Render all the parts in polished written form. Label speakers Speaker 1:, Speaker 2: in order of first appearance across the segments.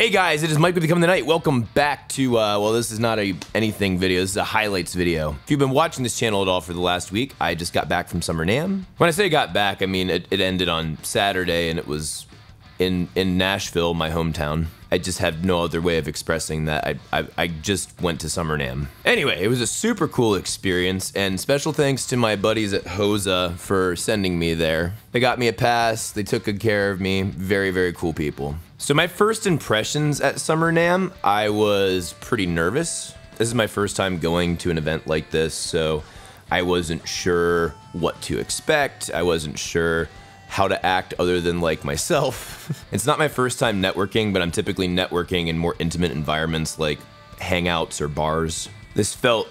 Speaker 1: Hey guys, it is Mike with Become the Night. Welcome back to, well, this is not a anything video, this is a highlights video. If you've been watching this channel at all for the last week, I just got back from Summer NAMM. When I say got back, I mean it ended on Saturday and it was in Nashville, my hometown. I just have no other way of expressing that. I just went to Summer NAMM. Anyway, it was a super cool experience, and special thanks to my buddies at Hosa for sending me there. They got me a pass, they took good care of me. Very, very cool people. So my first impressions at Summer NAMM, I was pretty nervous. This is my first time going to an event like this, so I wasn't sure what to expect. I wasn't sure how to act other than like myself. It's not my first time networking, but I'm typically networking in more intimate environments like hangouts or bars. This felt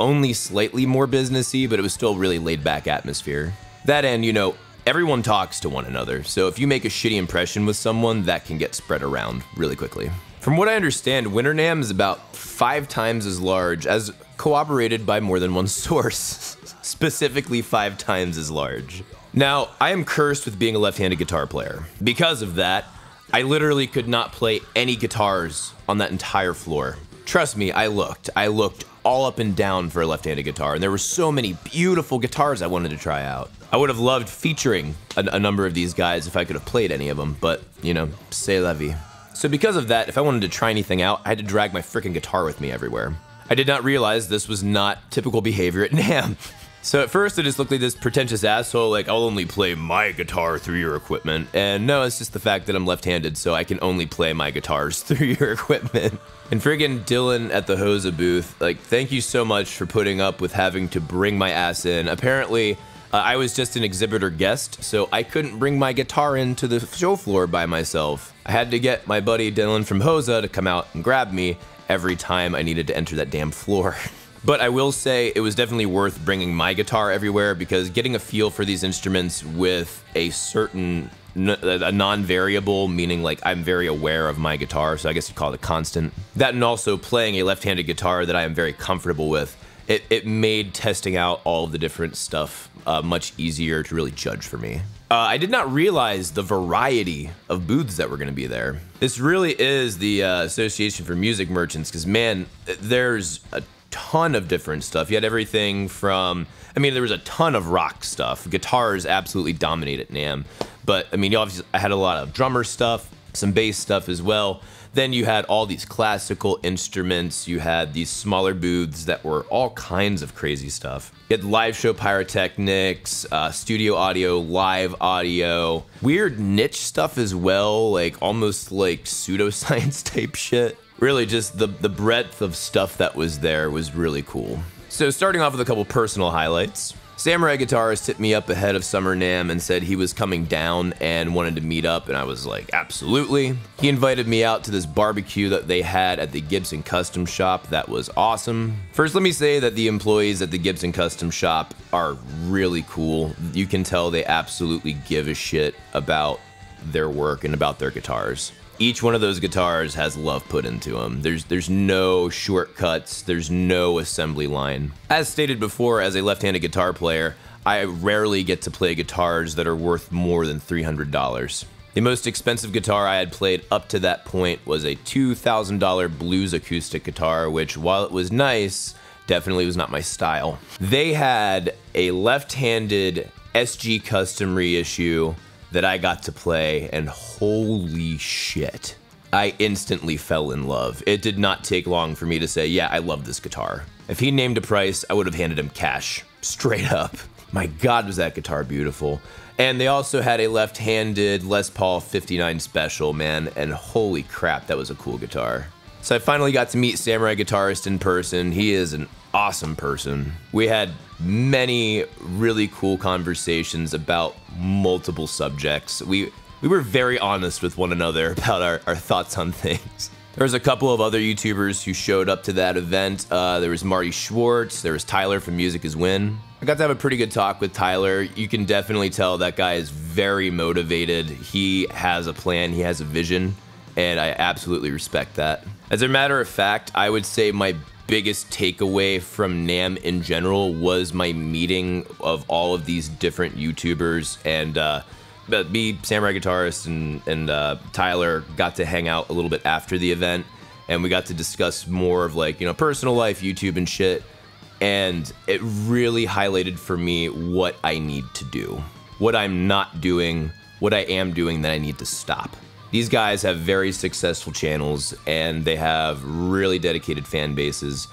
Speaker 1: only slightly more businessy, but it was still a really laid back atmosphere. That and, you know, everyone talks to one another, so if you make a shitty impression with someone, that can get spread around really quickly. From what I understand, Winter NAMM is about 5 times as large, as corroborated by more than one source. Specifically 5 times as large. Now, I am cursed with being a left-handed guitar player. Because of that, I literally could not play any guitars on that entire floor. Trust me, I looked all up and down for a left-handed guitar, and there were so many beautiful guitars I wanted to try out. I would have loved featuring a number of these guys if I could have played any of them, but, you know, c'est la vie. So because of that, if I wanted to try anything out, I had to drag my frickin' guitar with me everywhere. I did not realize this was not typical behavior at NAMM. So at first I just looked like this pretentious asshole, like I'll only play my guitar through your equipment. And no, it's just the fact that I'm left-handed, so I can only play my guitars through your equipment. And friggin' Dylan at the Hosa booth, like, thank you so much for putting up with having to bring my ass in. Apparently, I was just an exhibitor guest, so I couldn't bring my guitar into the show floor by myself. I had to get my buddy Dylan from Hosa to come out and grab me every time I needed to enter that damn floor. But I will say it was definitely worth bringing my guitar everywhere, because getting a feel for these instruments with a certain non-variable, meaning like I'm very aware of my guitar, so I guess you'd call it a constant. That and also playing a left-handed guitar that I am very comfortable with, it made testing out all of the different stuff much easier to really judge for me. I did not realize the variety of booths that were going to be there. This really is the Association for Music Merchants, because man, there's a ton of different stuff. You had everything from, I mean, there was a ton of rock stuff. Guitars absolutely dominate at NAMM, but I mean, you obviously, I had a lot of drummer stuff, some bass stuff as well. Then you had all these classical instruments. You had these smaller booths that were all kinds of crazy stuff. You had live show pyrotechnics, studio audio, live audio, weird niche stuff as well, like almost like pseudoscience type shit. Really, just the breadth of stuff that was there was really cool. So starting off with a couple personal highlights. Samurai Guitarist hit me up ahead of Summer NAMM and said he was coming down and wanted to meet up, and I was like, absolutely. He invited me out to this barbecue that they had at the Gibson Custom shop. That was awesome. First, let me say that the employees at the Gibson Custom shop are really cool. You can tell they absolutely give a shit about their work and about their guitars. Each one of those guitars has love put into them. There's no shortcuts, there's no assembly line. As stated before, as a left-handed guitar player, I rarely get to play guitars that are worth more than $300. The most expensive guitar I had played up to that point was a $2,000 blues acoustic guitar, which, while it was nice, definitely was not my style. They had a left-handed SG Custom reissue that I got to play, and holy shit, I instantly fell in love. It did not take long for me to say, yeah, I love this guitar. If he named a price, I would have handed him cash, straight up. My God, was that guitar beautiful. And they also had a left-handed Les Paul 59 Special, man, and holy crap, that was a cool guitar. So I finally got to meet Samurai Guitarist in person. He is an awesome person. We had many really cool conversations about multiple subjects. We were very honest with one another about our thoughts on things. There was a couple of other YouTubers who showed up to that event. There was Marty Schwartz, there was Tyler from Music Is Win. I got to have a pretty good talk with Tyler. You can definitely tell that guy is very motivated. He has a plan, he has a vision, and I absolutely respect that. As a matter of fact, I would say my biggest takeaway from NAMM in general was my meeting of all of these different YouTubers and me, Samurai Guitarist, and Tyler got to hang out a little bit after the event, and we got to discuss more of like, you know, personal life, YouTube and shit. And it really highlighted for me what I need to do, what I'm not doing, what I am doing that I need to stop. These guys have very successful channels, and they have really dedicated fan bases.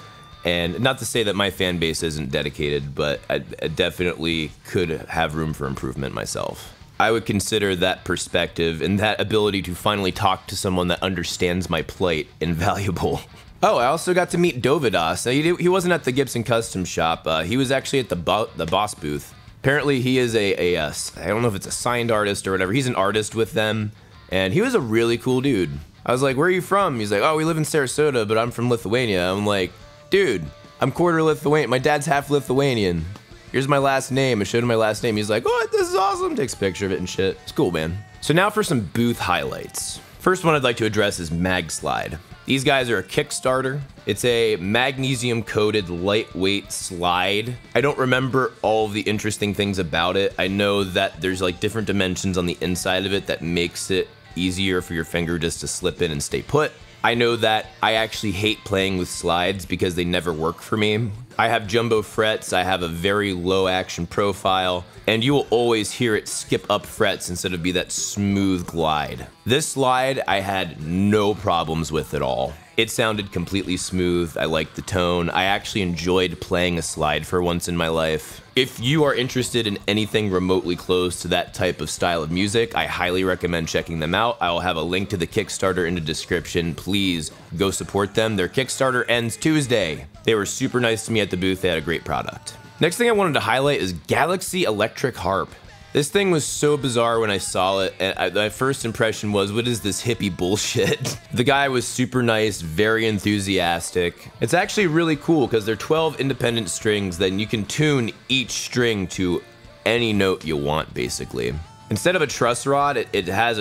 Speaker 1: And not to say that my fan base isn't dedicated, but I definitely could have room for improvement myself. I would consider that perspective and that ability to finally talk to someone that understands my plight invaluable. Oh, I also got to meet Dovidas. He wasn't at the Gibson Custom shop. He was actually at the Boss booth. Apparently he is I don't know if it's a signed artist or whatever. He's an artist with them, and he was a really cool dude. I was like, where are you from? He's like, oh, we live in Sarasota, but I'm from Lithuania. I'm like, dude, I'm quarter Lithuanian. My dad's half Lithuanian. Here's my last name. I showed him my last name. He's like, oh, this is awesome. Takes a picture of it and shit. It's cool, man. So now for some booth highlights. First one I'd like to address is MagSlide. These guys are a Kickstarter. It's a magnesium-coated lightweight slide. I don't remember all of the interesting things about it. I know that there's like different dimensions on the inside of it that makes it easier for your finger just to slip in and stay put. I know that I actually hate playing with slides because they never work for me. I have jumbo frets, I have a very low action profile, and you will always hear it skip up frets instead of be that smooth glide. This slide I had no problems with at all. It sounded completely smooth, I liked the tone, I actually enjoyed playing a slide for once in my life. If you are interested in anything remotely close to that type of style of music, I highly recommend checking them out. I will have a link to the Kickstarter in the description. Please go support them. Their Kickstarter ends Tuesday. They were super nice to me at the booth. They had a great product. Next thing I wanted to highlight is Galaxy Electric Harp. This thing was so bizarre when I saw it, and my first impression was, what is this hippie bullshit? The guy was super nice, very enthusiastic. It's actually really cool because they're 12 independent strings, then you can tune each string to any note you want, basically. Instead of a truss rod, it has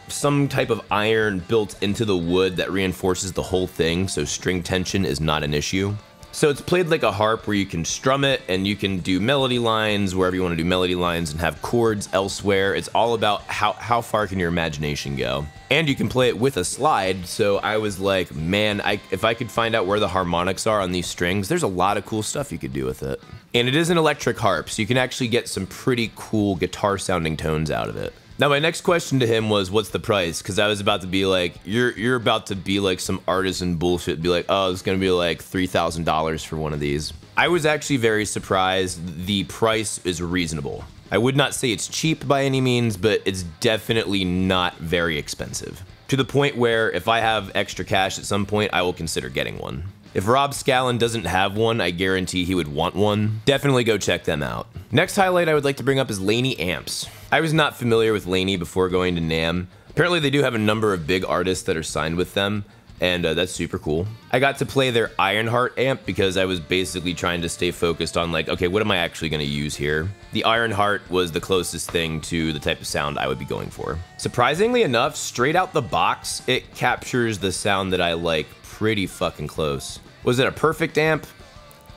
Speaker 1: some type of iron built into the wood that reinforces the whole thing, so string tension is not an issue. So it's played like a harp where you can strum it and you can do melody lines wherever you want to do melody lines and have chords elsewhere. It's all about how far can your imagination go. And you can play it with a slide, so I was like, man, if I could find out where the harmonics are on these strings, there's a lot of cool stuff you could do with it. And it is an electric harp, so you can actually get some pretty cool guitar sounding tones out of it. Now my next question to him was, what's the price? Because I was about to be like, you're about to be like some artisan bullshit, be like, oh, it's gonna be like $3,000 for one of these. I was actually very surprised. The price is reasonable. I would not say it's cheap by any means, but it's definitely not very expensive. To the point where if I have extra cash at some point, I will consider getting one. If Rob Scallon doesn't have one, I guarantee he would want one. Definitely go check them out. Next highlight I would like to bring up is Laney Amps. I was not familiar with Laney before going to NAMM. Apparently they do have a number of big artists that are signed with them, and that's super cool. I got to play their Ironheart amp because I was basically trying to stay focused on like, okay, what am I actually gonna use here? The Ironheart was the closest thing to the type of sound I would be going for. Surprisingly enough, straight out the box, it captures the sound that I like pretty fucking close. Was it a perfect amp?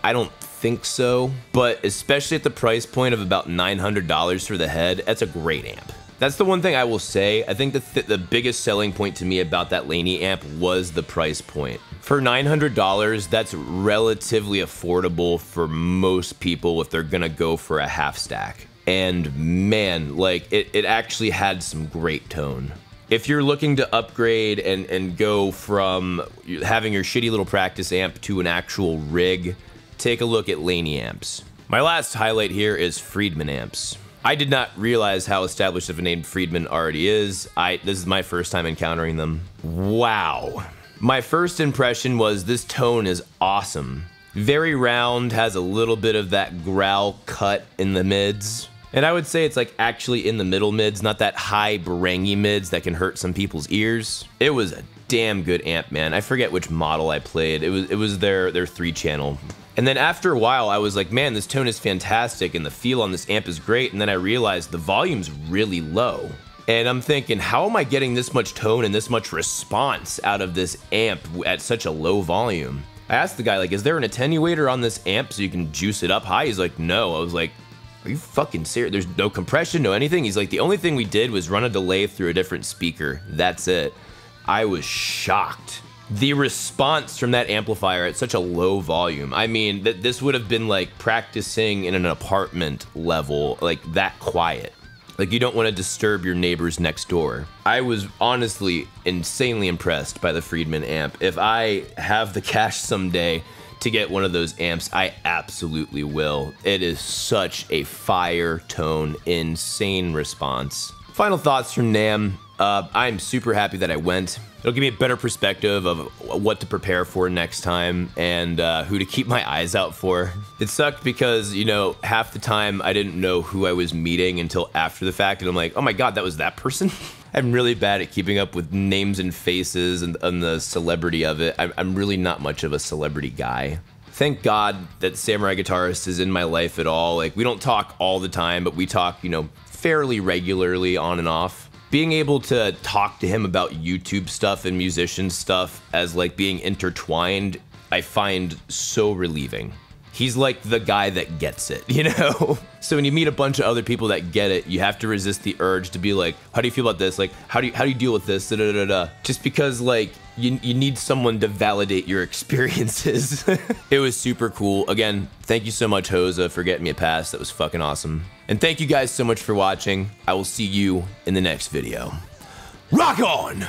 Speaker 1: I don't think so, but especially at the price point of about $900 for the head, that's a great amp. That's the one thing I will say. I think the biggest selling point to me about that Laney amp was the price point. For $900, that's relatively affordable for most people if they're gonna go for a half stack. And man, like it actually had some great tone. If you're looking to upgrade and go from having your shitty little practice amp to an actual rig, take a look at Laney Amps. My last highlight here is Freedman Amps. I did not realize how established of a name Freedman already is. This is my first time encountering them. Wow. My first impression was this tone is awesome. Very round, has a little bit of that growl cut in the mids. And I would say it's like actually in the middle mids, not that high barangy mids that can hurt some people's ears. It was a damn good amp, man. I forget which model I played. It was their 3-channel. And then after a while, I was like, man, this tone is fantastic and the feel on this amp is great. And then I realized the volume's really low. And I'm thinking, how am I getting this much tone and this much response out of this amp at such a low volume? I asked the guy, like, is there an attenuator on this amp so you can juice it up high? He's like, no. I was like, are you fucking serious? There's no compression, no anything. He's like, the only thing we did was run a delay through a different speaker. That's it. I was shocked. The response from that amplifier at such a low volume. I mean, this would have been like practicing in an apartment level, like that quiet. Like, you don't want to disturb your neighbors next door. I was honestly insanely impressed by the Freedman amp. If I have the cash someday to get one of those amps, I absolutely will. It is such a fire tone, insane response. Final thoughts from NAMM. I'm super happy that I went. It'll give me a better perspective of what to prepare for next time and who to keep my eyes out for. It sucked because, you know, half the time I didn't know who I was meeting until after the fact, and I'm like, oh my god, that was that person? I'm really bad at keeping up with names and faces and the celebrity of it. I'm really not much of a celebrity guy. Thank God that Samurai Guitarist is in my life at all. Like, we don't talk all the time, but we talk, you know, fairly regularly on and off. Being able to talk to him about YouTube stuff and musician stuff as like being intertwined, I find so relieving. He's like the guy that gets it, you know? So when you meet a bunch of other people that get it, you have to resist the urge to be like, how do you feel about this? Like, how do you deal with this? Da, da, da, da. Just because like you need someone to validate your experiences. It was super cool. Again, thank you so much, Hosa, for getting me a pass. That was fucking awesome. And thank you guys so much for watching. I will see you in the next video. Rock on!